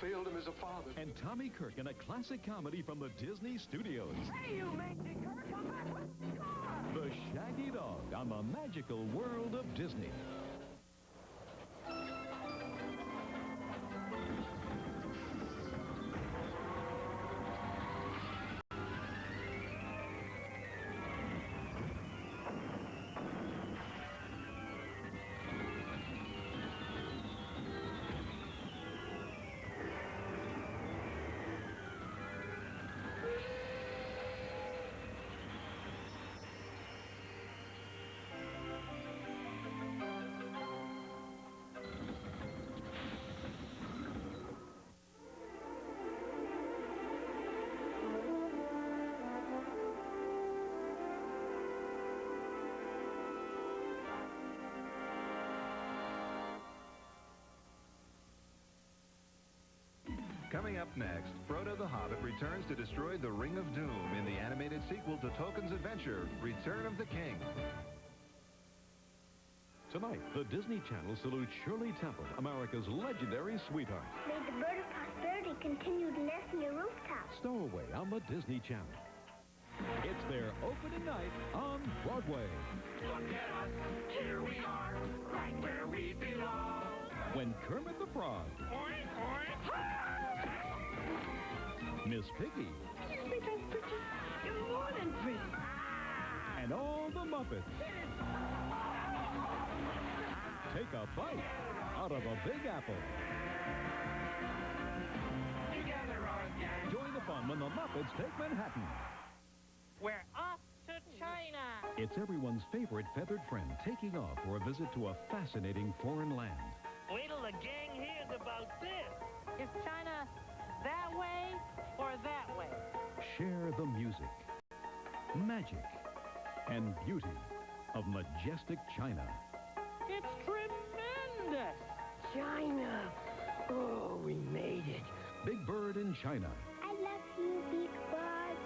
failed him as a father. And Tommy Kirk in a classic comedy from the Disney Studios. Hey, you mangy Kirk, come back with the car! The Shaggy Dog on the magical world of Disney. Coming up next, Frodo the Hobbit returns to destroy the Ring of Doom in the animated sequel to Tolkien's adventure, Return of the King. Tonight, the Disney Channel salutes Shirley Temple, America's legendary sweetheart. May the bird of prosperity continue to nest in your rooftop. Stowaway on the Disney Channel. It's their opening night on Broadway. Look at us, here we are, right where we belong. When Kermit the Frog, Oink, oink. Miss Piggy, You're more than pretty. and all the Muppets take a bite out of a Big Apple. Together again. Join the fun when the Muppets take Manhattan. We're off to China. It's everyone's favorite feathered friend taking off for a visit to a fascinating foreign land. Wait till the gang hears about this. Is China that way or that way? Share the music, magic, and beauty of majestic China. It's tremendous. China. Oh, we made it. Big Bird in China. I love you, Big Bird.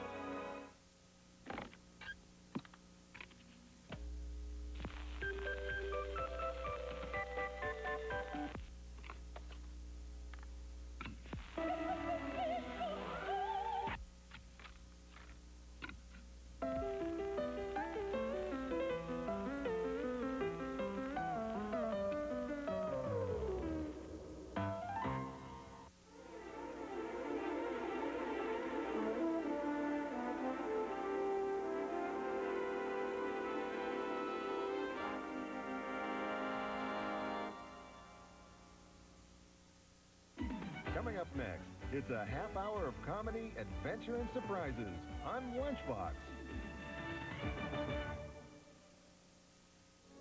Coming up next, it's a half hour of comedy, adventure, and surprises on Lunchbox.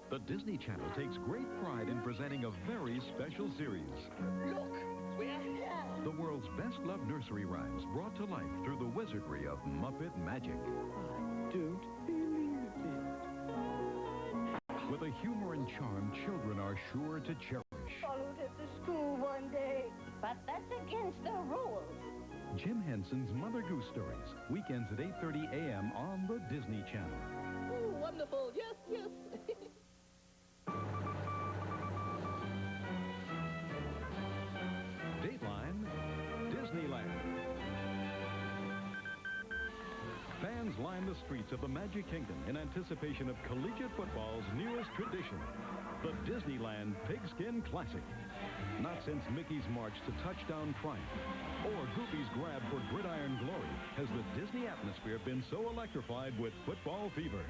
The Disney Channel takes great pride in presenting a very special series. Look, we're here. The world's best-loved nursery rhymes brought to life through the wizardry of Muppet magic. Don't believe it. With a humor and charm children are sure to cherish. Followed it to school one day. But that's against the rules. Jim Henson's Mother Goose Stories, weekends at 8:30 a.m. on the Disney Channel. Oh, wonderful. Yes, yes. Dateline, Disneyland. Fans line the streets of the Magic Kingdom in anticipation of collegiate football's newest tradition, the Disneyland Pigskin Classic. Not since Mickey's march to touchdown triumph or Goofy's grab for gridiron glory has the Disney atmosphere been so electrified with football fever.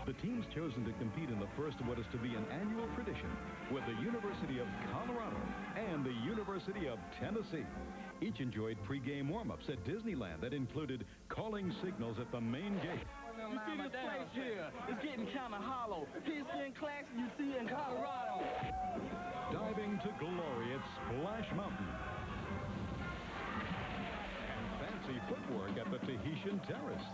The teams chosen to compete in the first of what is to be an annual tradition with the University of Colorado and the University of Tennessee. Each enjoyed pre-game warm-ups at Disneyland that included calling signals at the main gate. You see this place here? It's getting kind of hollow. Pigskin classic you see in Colorado. Diving to glory at Splash Mountain. And fancy footwork at the Tahitian Terrace.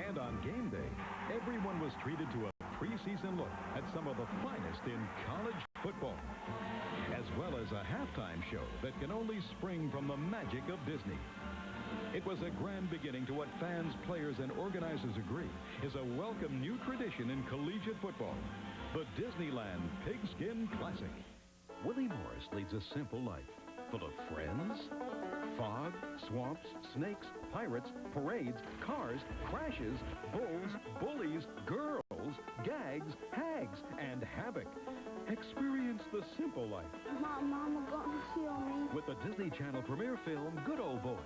And on game day, everyone was treated to a preseason look at some of the finest in college football, as well as a halftime show that can only spring from the magic of Disney. It was a grand beginning to what fans, players, and organizers agree is a welcome new tradition in collegiate football. The Disneyland Pigskin Classic. Willie Morris leads a simple life, full of friends, fog, swamps, snakes, pirates, parades, cars, crashes, bulls, bullies, girls, gags, hags, and havoc. Experience the simple life Mama gonna kill me. with the Disney Channel premiere film, Good Old Boy.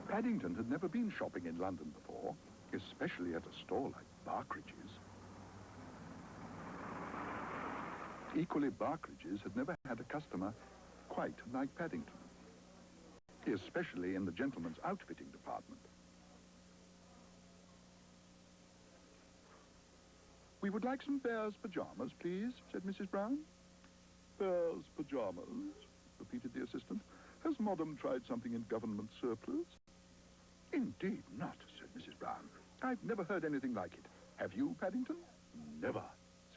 Paddington had never been shopping in London before, especially at a store like Barkridge's. Equally, Barkridge's had never had a customer quite like Paddington, especially in the gentleman's outfitting department. "We would like some bear's pajamas, please," said Mrs. Brown. "Bear's pajamas," repeated the assistant. "Has Madam tried something in government surplus?" "Indeed not," said Mrs. Brown. "I've never heard anything like it. Have you, Paddington?" "Never,"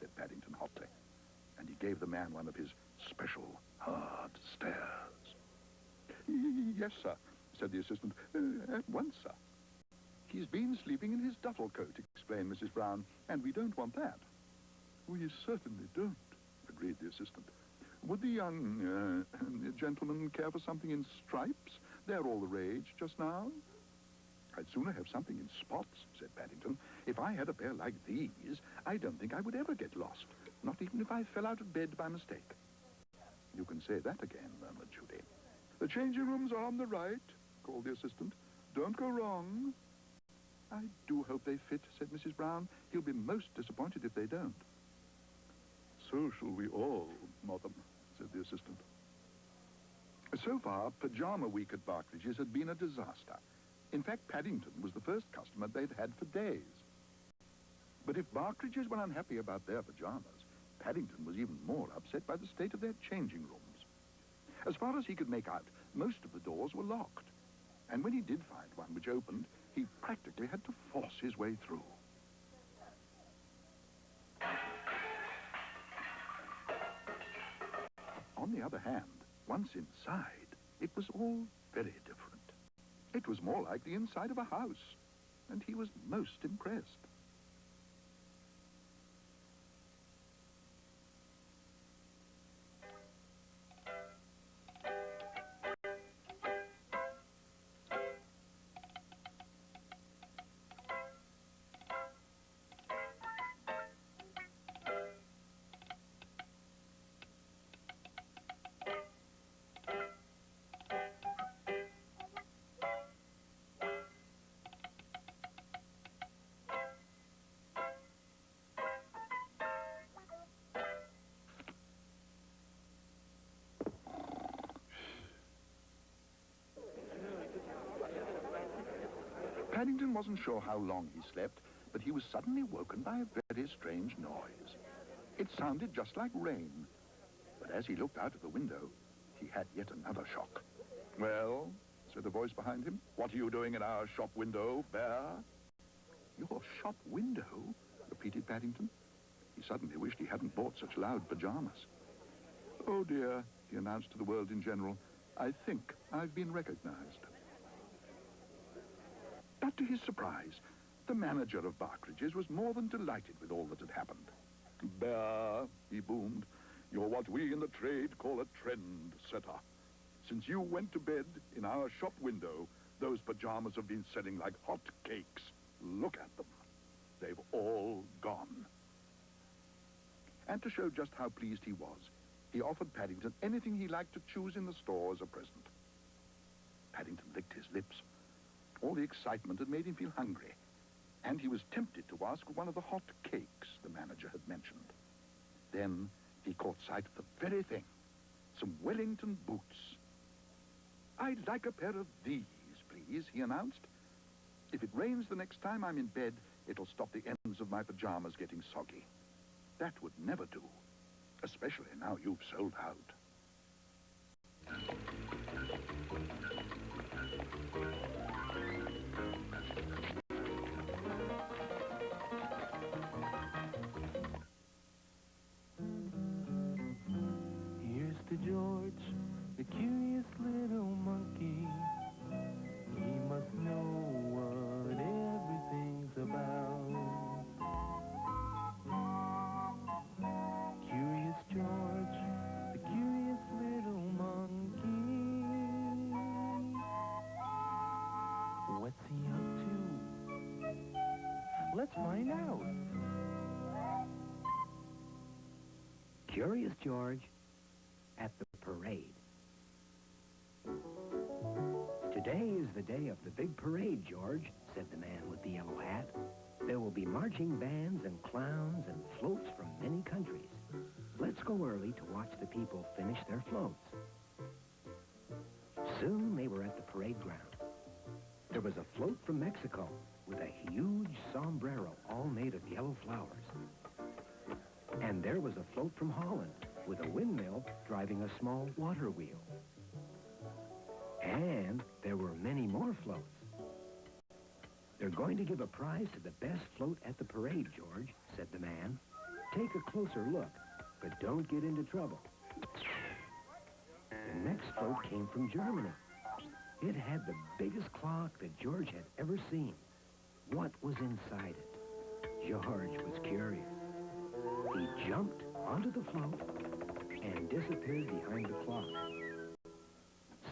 said Paddington hotly. And he gave the man one of his special hard stares. "Yes, sir," said the assistant. "At once, sir." "He's been sleeping in his duffel coat," explained Mrs. Brown, "and we don't want that." "We certainly don't," agreed the assistant. "Would the young gentleman care for something in stripes? They're all the rage just now." "I'd sooner have something in spots," said Paddington. "If I had a pair like these, I don't think I would ever get lost, not even if I fell out of bed by mistake." "You can say that again," murmured Judy. "The changing rooms are on the right," called the assistant. "Don't go wrong." "I do hope they fit," said Mrs. Brown. "He'll be most disappointed if they don't." "So shall we all, Madam," said the assistant. So far, Pajama Week at Barkridge's had been a disaster. In fact, Paddington was the first customer they'd had for days. But if Barkridge's were unhappy about their pajamas, Paddington was even more upset by the state of their changing rooms. As far as he could make out, most of the doors were locked. And when he did find one which opened, he practically had to force his way through. On the other hand, once inside, it was all very different. It was more like the inside of a house, and he was most impressed. Paddington wasn't sure how long he slept, but he was suddenly woken by a very strange noise. It sounded just like rain. But as he looked out of the window, he had yet another shock. "Well," said a voice behind him, "what are you doing in our shop window, Bear?" "Your shop window?" repeated Paddington. He suddenly wished he hadn't bought such loud pajamas. "Oh, dear," he announced to the world in general, "I think I've been recognized." But to his surprise, the manager of Barkridge's was more than delighted with all that had happened. "Bear," he boomed, "you're what we in the trade call a trend-setter. Since you went to bed in our shop window, those pajamas have been selling like hot cakes. Look at them. They've all gone." And to show just how pleased he was, He offered Paddington anything he liked to choose in the store as a present. Paddington licked his lips. All the excitement had made him feel hungry, and he was tempted to ask for one of the hot cakes the manager had mentioned. Then he caught sight of the very thing, some Wellington boots. "I'd like a pair of these, please," he announced. "If it rains the next time I'm in bed, it'll stop the ends of my pajamas getting soggy. That would never do, especially now you've sold out." Here's to George, the curious little monkey. He must know what everything's about. Curious George, the curious little monkey. What's he up to? Let's find out. Curious George at the parade. "Today is the day of the big parade, George," said the man with the yellow hat. "There will be marching bands and clowns and floats from many countries. Let's go early to watch the people finish their floats." Soon they were at the parade ground. There was a float from Mexico with a huge sombrero all made of yellow flowers. And there was a float from Holland with a windmill driving a small water wheel. And there were many more floats. "They're going to give a prize to the best float at the parade, George," said the man. "Take a closer look, but don't get into trouble." The next float came from Germany. It had the biggest clock that George had ever seen. What was inside it? George was curious. He jumped onto the float and disappeared behind the clock.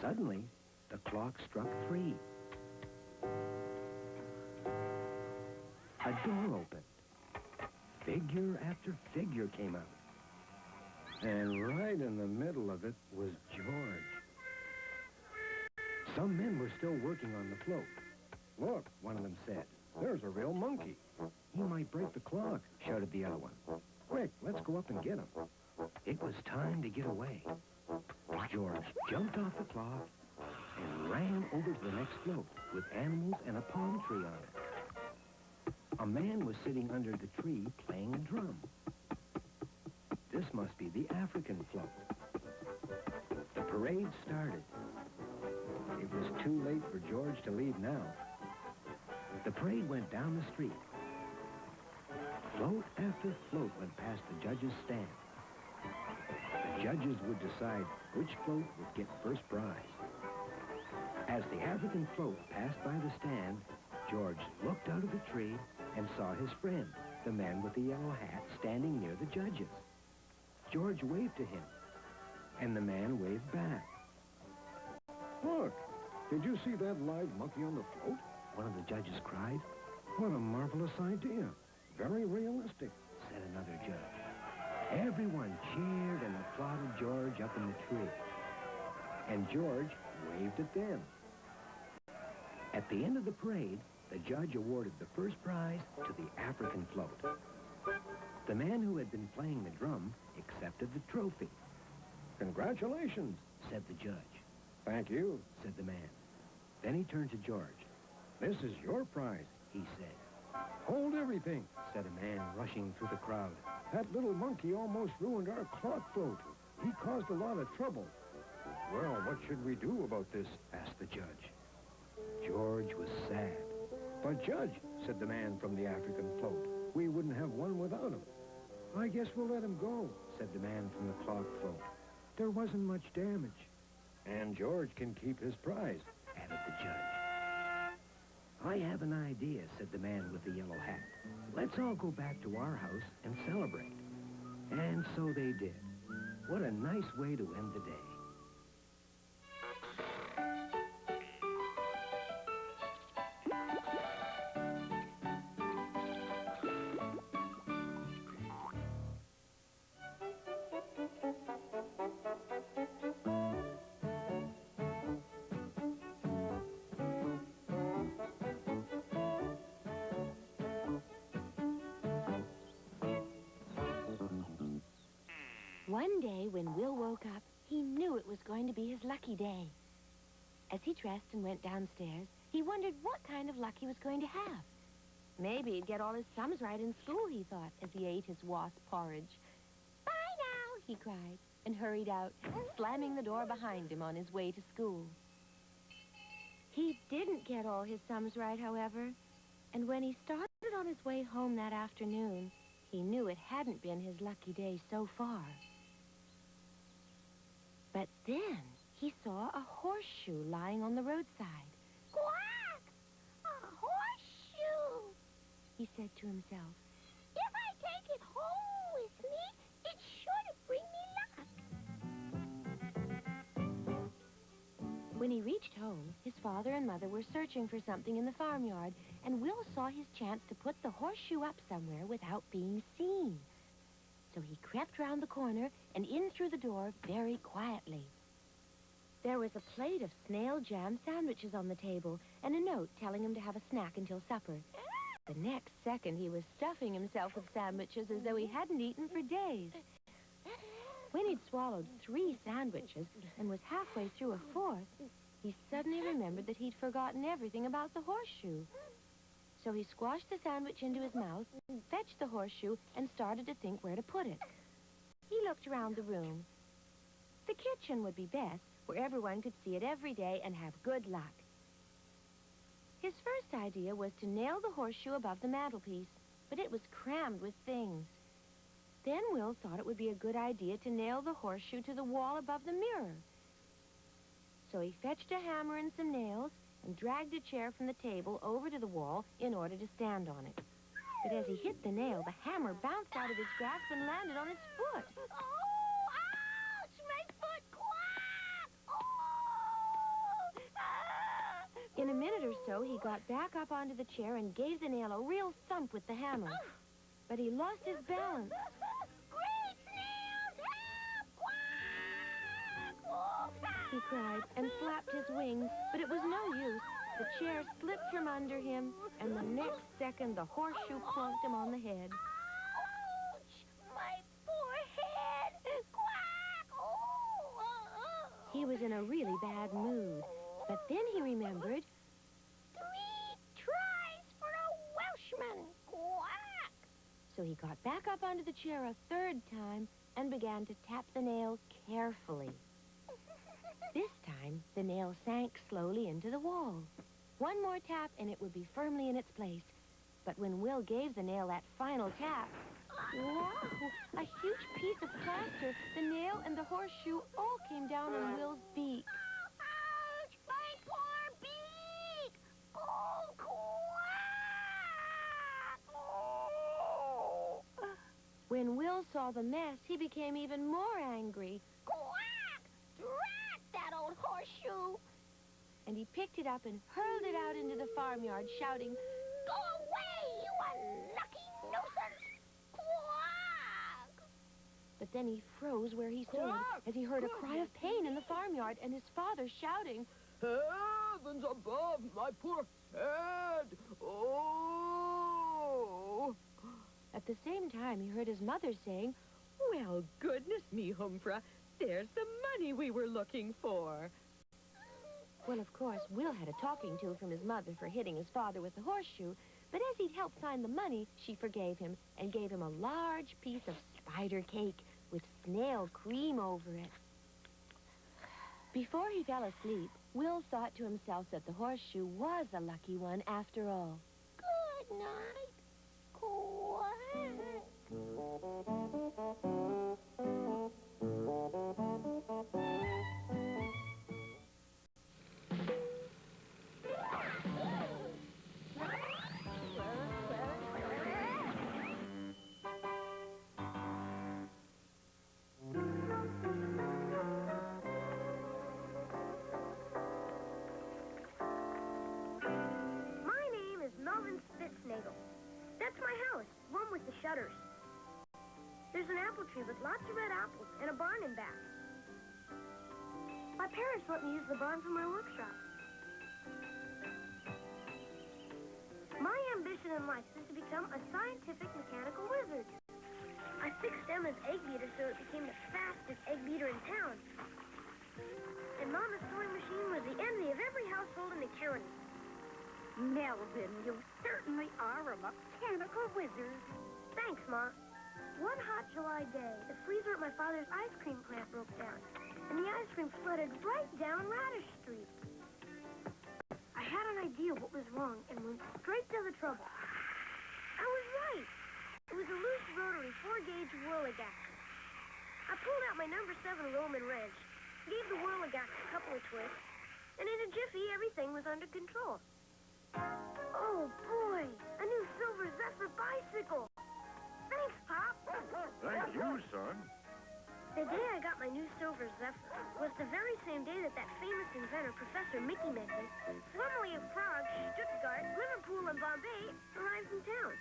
Suddenly, the clock struck 3. A door opened. Figure after figure came out. And right in the middle of it was George. Some men were still working on the float. "Look," one of them said, "there's a real monkey." "He might break the clock," shouted the other one. "Quick, let's go up and get him." It was time to get away. George jumped off the clock and ran over to the next float with animals and a palm tree on it. A man was sitting under the tree playing a drum. This must be the African float. The parade started. It was too late for George to leave now. The parade went down the street. Float after float went past the judges' stand. The judges would decide which float would get first prize. As the African float passed by the stand, George looked out of the tree and saw his friend, the man with the yellow hat, standing near the judges. George waved to him, and the man waved back. "Look, did you see that live monkey on the float?" One of the judges cried. "What a marvelous idea. Very realistic," said another judge. Everyone cheered and applauded George up in the tree. And George waved at them. At the end of the parade, the judge awarded the first prize to the African float. The man who had been playing the drum accepted the trophy. "Congratulations," said the judge. "Thank you," said the man. Then he turned to George. "This is your prize," he said. "Hold everything," said a man rushing through the crowd. "That little monkey almost ruined our clock float. He caused a lot of trouble." "Well, what should we do about this?" asked the judge. George was sad. "But, Judge," said the man from the African float, "we wouldn't have one without him." "I guess we'll let him go," said the man from the clock float. "There wasn't much damage." "And George can keep his prize," added the judge. "I have an idea," said the man with the yellow hat. "Let's all go back to our house and celebrate." And so they did. What a nice way to end the day. One day when Will woke up, he knew it was going to be his lucky day. As he dressed and went downstairs, he wondered what kind of luck he was going to have. Maybe he'd get all his sums right in school, he thought, as he ate his wasp porridge. "Bye now," he cried, and hurried out, slamming the door behind him on his way to school. He didn't get all his sums right, however, and when he started on his way home that afternoon, he knew it hadn't been his lucky day so far. But then he saw a horseshoe lying on the roadside. Quack! A horseshoe! He said to himself. If I take it home with me, it's sure to bring me luck. When he reached home, his father and mother were searching for something in the farmyard, and Will saw his chance to put the horseshoe up somewhere without being seen. So he crept round the corner and in through the door very quietly. There was a plate of snail jam sandwiches on the table and a note telling him to have a snack until supper. The next second, he was stuffing himself with sandwiches as though he hadn't eaten for days. When he'd swallowed 3 sandwiches and was halfway through a 4th, he suddenly remembered that he'd forgotten everything about the horseshoe. So he squashed the sandwich into his mouth, fetched the horseshoe, and started to think where to put it. He looked around the room. The kitchen would be best, where everyone could see it every day and have good luck. His first idea was to nail the horseshoe above the mantelpiece, but it was crammed with things. Then Will thought it would be a good idea to nail the horseshoe to the wall above the mirror. So he fetched a hammer and some nails and dragged a chair from the table over to the wall in order to stand on it. But as he hit the nail, the hammer bounced out of his grasp and landed on his foot. Oh, ouch! My foot! Quack! Oh! Ah! In a minute or so, he got back up onto the chair and gave the nail a real thump with the hammer. But he lost his balance. Great snails! Help! Quack! Oh, He cried and flapped his wings, but it was no use. The chair slipped from under him, and the next second, the horseshoe plunked him on the head. ouch! My forehead! Quack! Oh! He was in a really bad mood, but then he remembered. 3 tries for a Welshman! Quack! So he got back up onto the chair a 3rd time and began to tap the nail carefully. This time, the nail sank slowly into the wall. One more tap, and it would be firmly in its place. But when Will gave the nail that final tap, wow! A huge piece of plaster, the nail, and the horseshoe all came down on Will's beak. Ouch! My poor beak! Oh, quack! Oh! When Will saw the mess, he became even more angry. Quack! Drat that old horseshoe! And he picked it up and hurled it out into the farmyard, shouting, Go away, you unlucky nuisance! Quack! But then he froze where he stood as he heard a cry of pain in the farmyard and his father shouting, Heavens above, my poor head! Oh! At the same time, he heard his mother saying, Well, goodness me, Humphrey, there's the money we were looking for. Well, of course, Will had a talking to from his mother for hitting his father with the horseshoe, but as he'd helped find the money, she forgave him and gave him a large piece of spider cake with snail cream over it. Before he fell asleep, Will thought to himself that the horseshoe was a lucky one after all. Good night. Quack. Melvin. That's my house, one with the shutters. There's an apple tree with lots of red apples and a barn in back. My parents let me use the barn for my workshop. My ambition in life is to become a scientific mechanical wizard. I I fixed Emma's egg beater so it became the fastest egg beater in town. And Mama's sewing machine was the envy of every household in the county. Melvin, you certainly are a mechanical wizard. Thanks, Ma. One hot July day, the freezer at my father's ice cream plant broke down, and the ice cream flooded right down Radish Street. I had an idea what was wrong and went straight to the trouble. I was right. It was a loose rotary 4-gauge whirligig. I pulled out my number 7 Roman wrench, gave the whirligig a couple of twists, and in a jiffy, everything was under control. Oh, boy, a new Silver Zephyr bicycle. Thanks, Pop. Thank you, son. The day I got my new Silver Zephyr was the very same day that famous inventor, Professor Mickey Mickey, formerly of Prague, Stuttgart, Liverpool, and Bombay, arrived in town.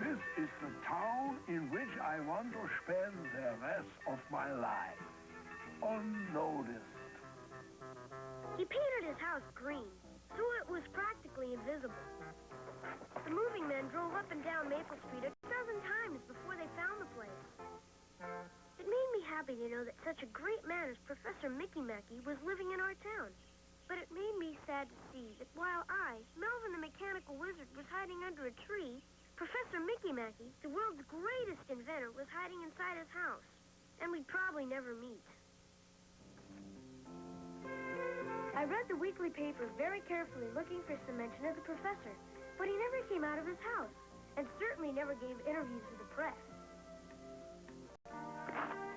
This is the town in which I want to spend the rest of my life. Unnoticed. He painted his house green, so it was practically invisible. The moving men drove up and down Maple Street a dozen times before they found the place. It made me happy to know that such a great man as Professor Mickey Mackey was living in our town. But it made me sad to see that while I, Melvin the Mechanical Wizard, was hiding under a tree, Professor Mickey Mackey, the world's greatest inventor, was hiding inside his house. And we'd probably never meet. I read the weekly paper very carefully, looking for some mention of the professor, but he never came out of his house, and certainly never gave interviews with the press.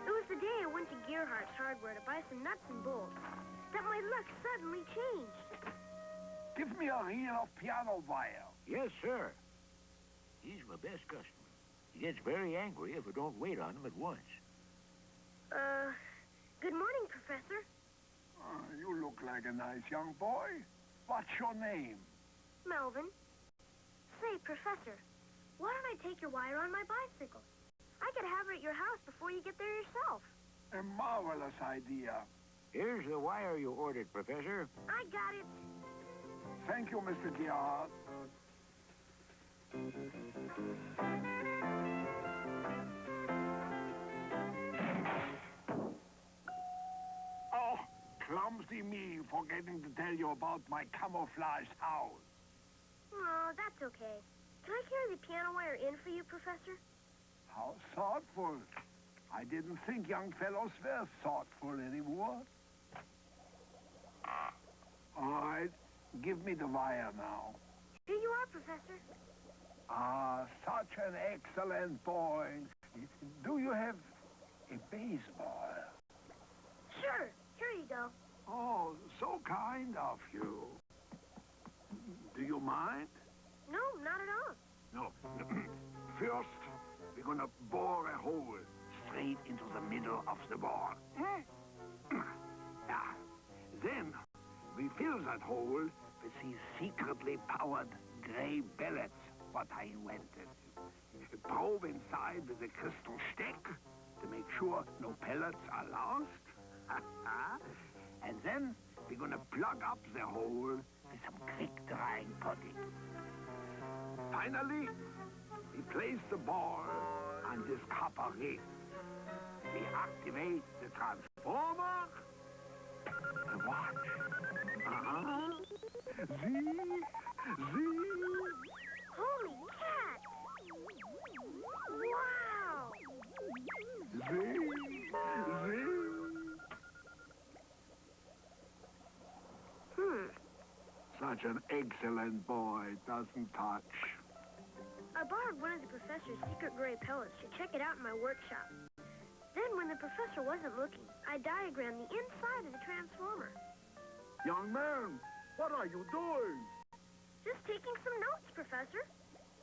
It was the day I went to Gearhart's Hardware to buy some nuts and bolts that my luck suddenly changed. Give me a reel of piano wire. Yes, sir. He's my best customer. He gets very angry if I don't wait on him at once. Good morning, Professor. You look like a nice young boy. What's your name? Melvin. Say, Professor, why don't I take your wire on my bicycle? I could have it at your house before you get there yourself. A marvelous idea. Here's the wire you ordered, Professor. I got it. Thank you, Mr. Gerhardt. Oh, clumsy me, forgetting to tell you about my camouflage house. Oh, that's okay. Can I carry the piano wire in for you, Professor? How thoughtful. I didn't think young fellows were thoughtful anymore. All right, give me the wire now. Here you are, Professor. Ah, such an excellent boy. Do you have a baseball? Sure. Here you go. Oh, so kind of you. Do you mind? No, not at all. No. First, we're gonna bore a hole straight into the middle of the ball. Yeah. Then, we fill that hole with these secretly powered gray pellets, what I invented. Probe inside with a crystal stick to make sure no pellets are lost. And then we're gonna plug up the hole with some quick-drying pudding. Finally, we place the ball on this copper ring. We activate the transformer. And watch. See? Holy cat! Wow! See? Such an excellent boy, doesn't touch. I borrowed one of the professor's secret gray pellets to check it out in my workshop. Then, when the professor wasn't looking, I diagrammed the inside of the transformer. Young man, what are you doing? Just taking some notes, Professor.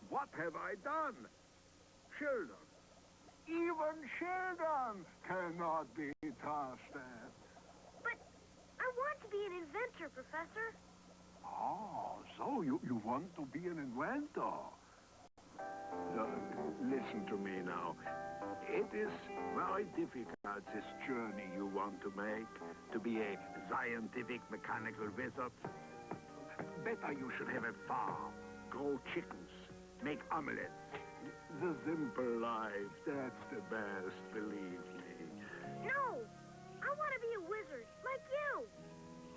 What have I done? Children. Even children cannot be trusted. But I want to be an inventor, Professor. Oh, so you want to be an inventor? Listen to me now. It is very difficult, this journey you want to make, to be a scientific mechanical wizard. Better you should have a farm, grow chickens, make omelets. The simple life, that's the best, believe me. No! I want to be a wizard, like you.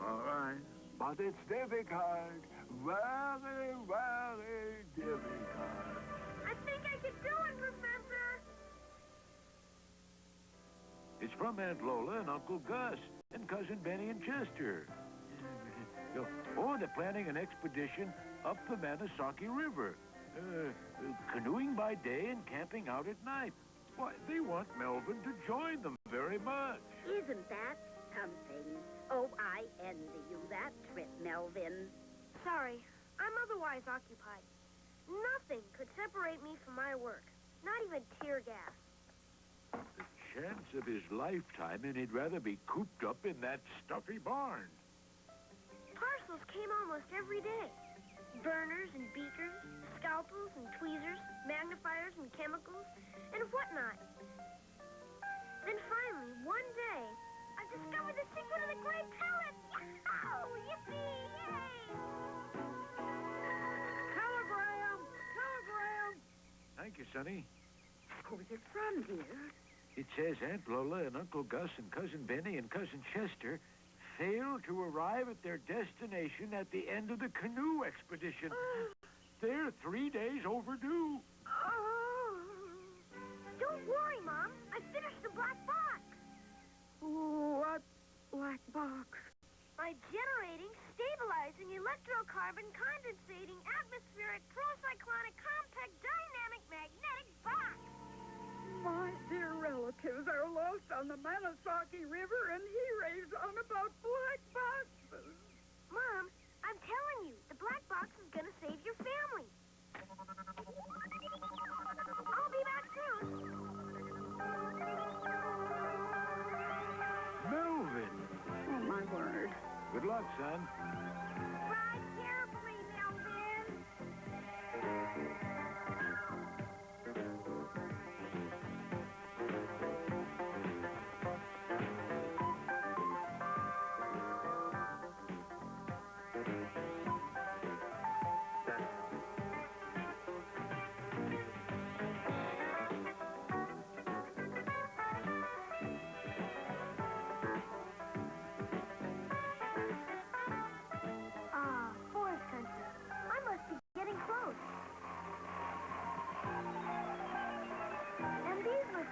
All right, but it's difficult. Very, very difficult. I think I can do it, Professor. It's from Aunt Lola and Uncle Gus and Cousin Benny and Chester. Oh, they're planning an expedition up the Manasaki River. Canoeing by day and camping out at night. Why, they want Melvin to join them very much. Isn't that something? Oh, I envy you that trip, Melvin. Sorry, I'm otherwise occupied. Nothing could separate me from my work. Not even tear gas. The chance of his lifetime, and he'd rather be cooped up in that stuffy barn. Parcels came almost every day. Burners and beakers, scalpels and tweezers, magnifiers and chemicals, and whatnot. Then finally, one day, I discovered the secret of the great pellet. Oh, yippee! Yay! Telegram! Telegram! Thank you, Sonny. Who's it from, dear? It says Aunt Lola and Uncle Gus and Cousin Benny and Cousin Chester failed to arrive at their destination at the end of the canoe expedition. They're 3 days overdue. Don't worry, Mom. I finished the black box. What black box? My generating, stabilizing, electrocarbon, condensating, atmospheric, procyclonic, compact, dynamic, magnetic box. My dear relatives are lost on the Manasaki River, and he raves on about black boxes. Mom, I'm telling you, the black box is going to save your family. I'll be back soon. Melvin! Oh, my word. Good luck, son. Ride carefully, Melvin.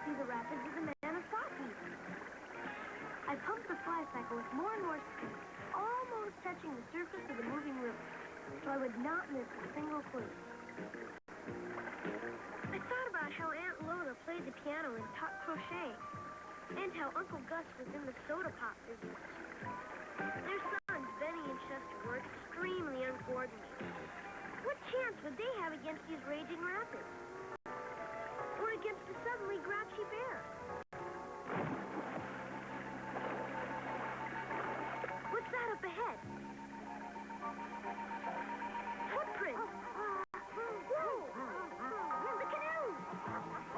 See the rapids of the Manasaki. I pumped the fly cycle with more and more speed, almost touching the surface of the moving river, so I would not miss a single clue. I thought about how Aunt Lola played the piano and taught crochet, and how Uncle Gus was in the soda pop business. Their sons, Benny and Chester, were extremely uncoordinated. What chance would they have against these raging rapids? Or against a suddenly grouchy bear? What's that up ahead? Footprints! Whoa! The canoe!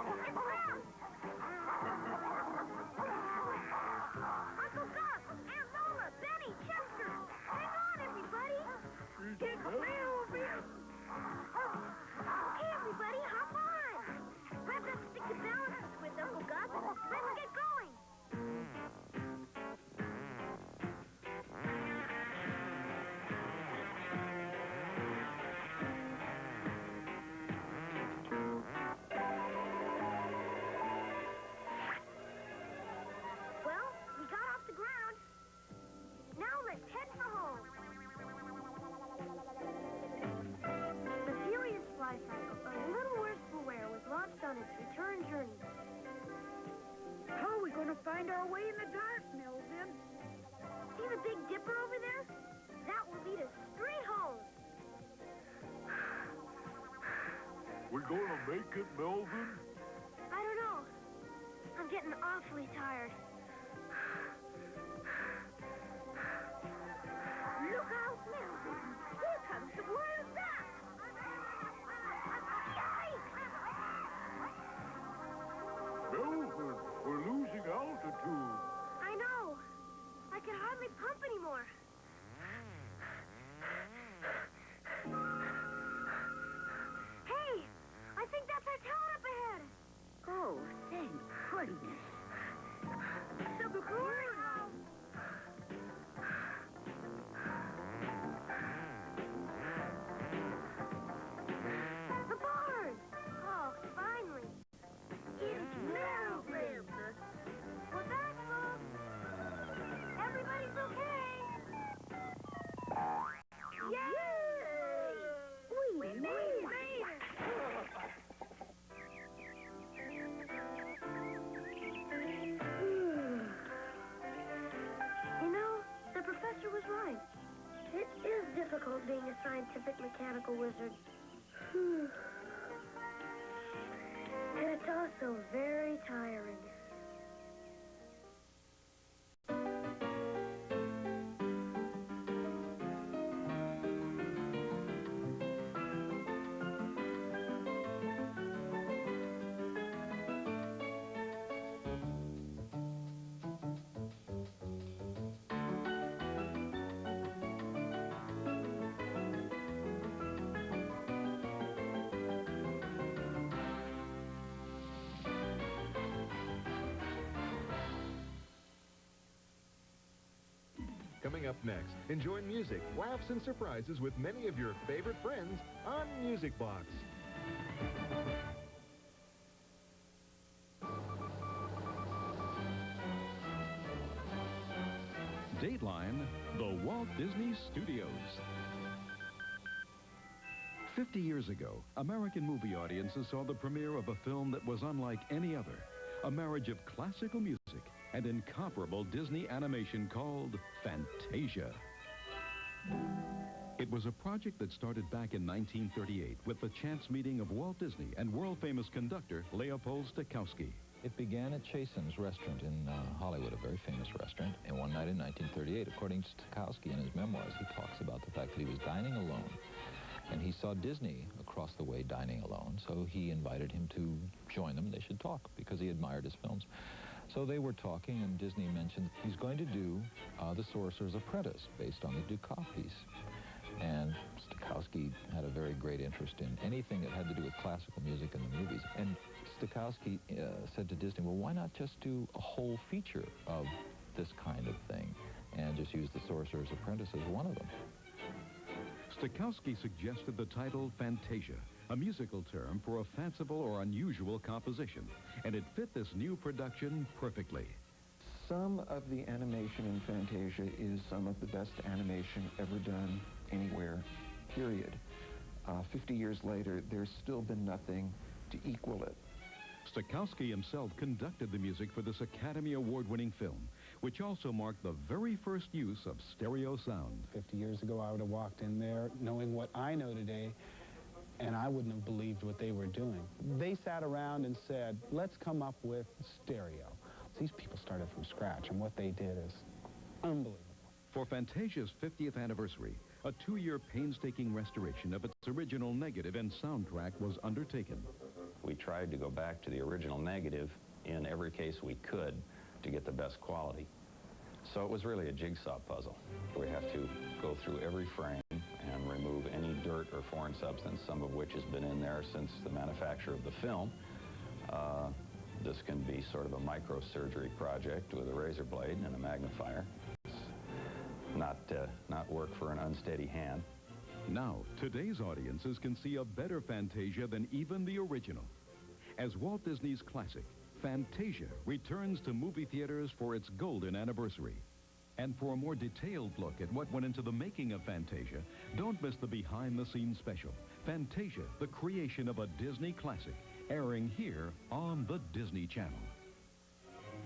It's them! Uncle Gus! Aunt Lola! Benny! Chester! Hang on, everybody! Get Melvin! Okay, everybody, hop on! Grab that stick to balance us with, Uncle Gus. Let's get going. Well, we got off the ground. Now let's head for home. The furious fly cycle, a little worse for wear, was launched on its return journey. How are we going to find our way in the dark, Melvin? See the Big Dipper over there? That will lead us straight home. We're gonna make it, Melvin? I don't know. I'm getting awfully tired. Look out, Melvin. Here comes the wild duck. Melvin, we're losing altitude. I know. I can hardly pump anymore. Hey, party. The courthouse. The barn. Oh, finally. It's Melvin. We're back, folks. Everybody's okay. Yay! We made it. You know, the professor was right. It is difficult being a scientific mechanical wizard. And it's also very tiring. Coming up next, enjoy music, laughs, and surprises with many of your favorite friends on Music Box. Dateline, the Walt Disney Studios. 50 years ago, American movie audiences saw the premiere of a film that was unlike any other, a marriage of classical music and incomparable Disney animation called Fantasia. It was a project that started back in 1938 with the chance meeting of Walt Disney and world-famous conductor Leopold Stokowski. It began at Chasen's restaurant in Hollywood, a very famous restaurant, and one night in 1938, according to Stokowski in his memoirs, he talks about the fact that he was dining alone, and he saw Disney across the way dining alone, so he invited him to join them. They should talk, because he admired his films. So they were talking, and Disney mentioned he's going to do The Sorcerer's Apprentice, based on the Dukas piece. And Stokowski had a very great interest in anything that had to do with classical music in the movies. And Stokowski said to Disney, well, why not just do a whole feature of this kind of thing and just use The Sorcerer's Apprentice as one of them? Stokowski suggested the title Fantasia, a musical term for a fanciful or unusual composition, and it fit this new production perfectly. Some of the animation in Fantasia is some of the best animation ever done anywhere, period. 50 years later, there's still been nothing to equal it. Stokowski himself conducted the music for this Academy Award-winning film, which also marked the very first use of stereo sound. 50 years ago, I would have walked in there knowing what I know today, and I wouldn't have believed what they were doing. They sat around and said, let's come up with stereo. These people started from scratch, and what they did is unbelievable. For Fantasia's 50th anniversary, a 2-year painstaking restoration of its original negative and soundtrack was undertaken. We tried to go back to the original negative in every case we could to get the best quality. So it was really a jigsaw puzzle. We have to go through every frame and remove any dirt or foreign substance, some of which has been in there since the manufacture of the film. This can be sort of a microsurgery project with a razor blade and a magnifier. It's not work for an unsteady hand. Now, today's audiences can see a better Fantasia than even the original. As Walt Disney's classic, Fantasia returns to movie theaters for its golden anniversary. And for a more detailed look at what went into the making of Fantasia, don't miss the behind-the-scenes special, Fantasia, the creation of a Disney classic, airing here on the Disney Channel.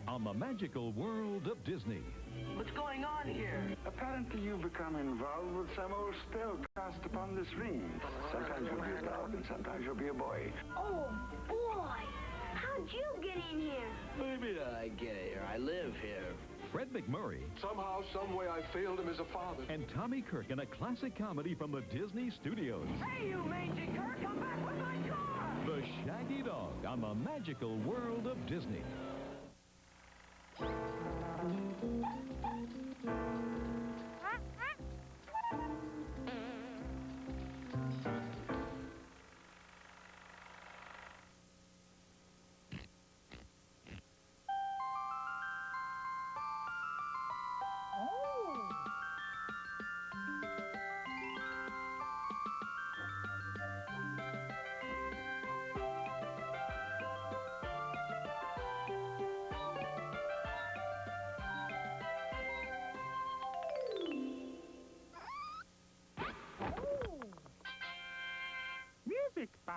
On the magical world of Disney. What's going on here? Apparently you've become involved with some old spell cast upon this ring. Sometimes you'll be a dog and sometimes you'll be a boy. Oh, boy! How'd you get in here? What do you mean I get here? I live here. Fred McMurray. Somehow, someway, I failed him as a father. And Tommy Kirk in a classic comedy from the Disney Studios. Hey, you mangy Kirk, come back with my car! The Shaggy Dog on the magical world of Disney.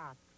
spots.